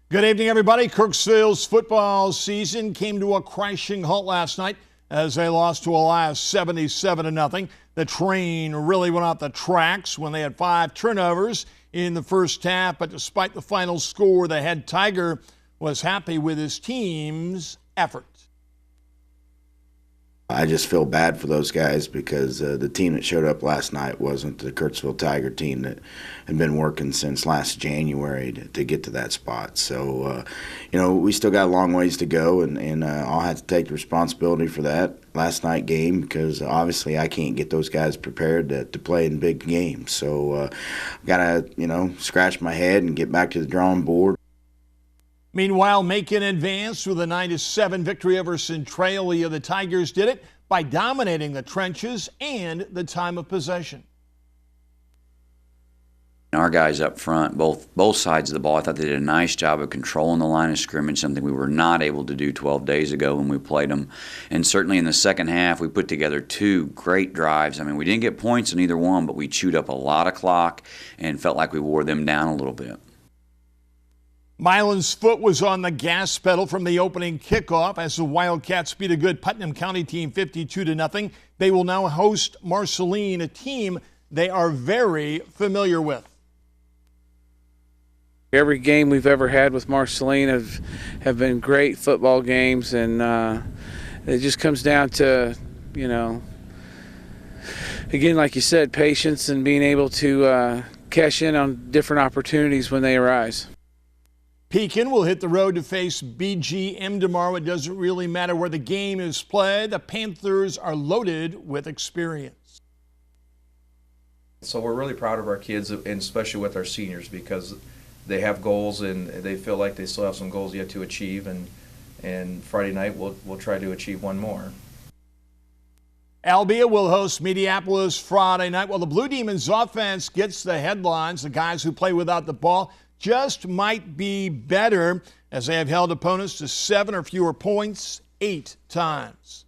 Good evening, everybody. Kirksville's football season came to a crashing halt last night as they lost to Elias 77-0. The train really went off the tracks when they had 5 turnovers in the first half, but despite the final score, the head Tiger was happy with his team's effort. I just feel bad for those guys because the team that showed up last night wasn't the Kirksville Tiger team that had been working since last January to get to that spot. So, we still got a long ways to go, and I'll have to take the responsibility for that last night game because obviously I can't get those guys prepared to play in big games. So, got to, scratch my head and get back to the drawing board. Meanwhile, Macon advanced with a 9-7 victory over Centralia. The Tigers did it by dominating the trenches and the time of possession. Our guys up front, both sides of the ball, I thought they did a nice job of controlling the line of scrimmage, something we were not able to do 12 days ago when we played them. And certainly in the second half, we put together 2 great drives. I mean, we didn't get points in either one, but we chewed up a lot of clock and felt like we wore them down a little bit. Milan's foot was on the gas pedal from the opening kickoff as the Wildcats beat a good Putnam County team 52-0. They will now host Marceline, a team they are very familiar with. Every game we've ever had with Marceline have been great football games, and it just comes down to, again, like you said, patience and being able to cash in on different opportunities when they arise. Pekin will hit the road to face BGM tomorrow. It doesn't really matter where the game is played. The Panthers are loaded with experience. So we're really proud of our kids, and especially with our seniors, because they have goals and they feel like they still have some goals yet to achieve. And Friday night we'll try to achieve one more. Albia will host Mediapolis Friday night. While the Blue Demons offense gets the headlines, the guys who play without the ball just might be better as they have held opponents to 7 or fewer points 8 times.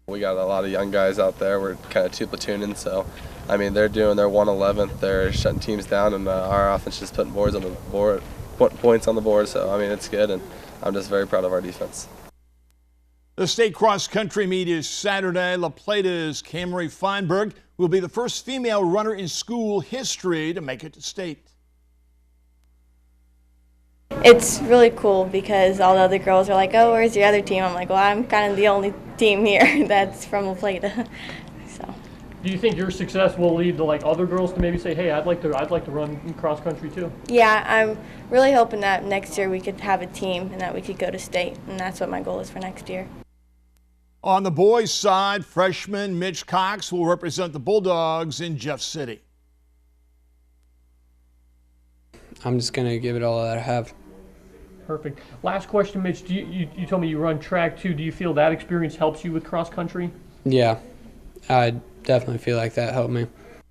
We got a lot of young guys out there. We're kind of 2 platooning, so they're doing their 111th. They're shutting teams down, and our offense is putting points on the board. So it's good, and I'm just very proud of our defense. The state cross-country meet is Saturday. La Plata's Camrie Feinberg will be the first female runner in school history to make it to state. It's really cool because all the other girls are like, oh, where's your other team? I'm like, well, I'm kind of the only team here that's from La Plata. So. Do you think your success will lead to other girls to maybe say, hey, I'd like to run cross country too? Yeah, I'm really hoping that next year we could have a team and that we could go to state, and that's what my goal is for next year. On the boys' side, freshman Mitch Cox will represent the Bulldogs in Jeff City. I'm just going to give it all that I have. Perfect. Last question, Mitch. You told me you run track too. Do you feel that experience helps you with cross country? Yeah, I definitely feel like that helped me.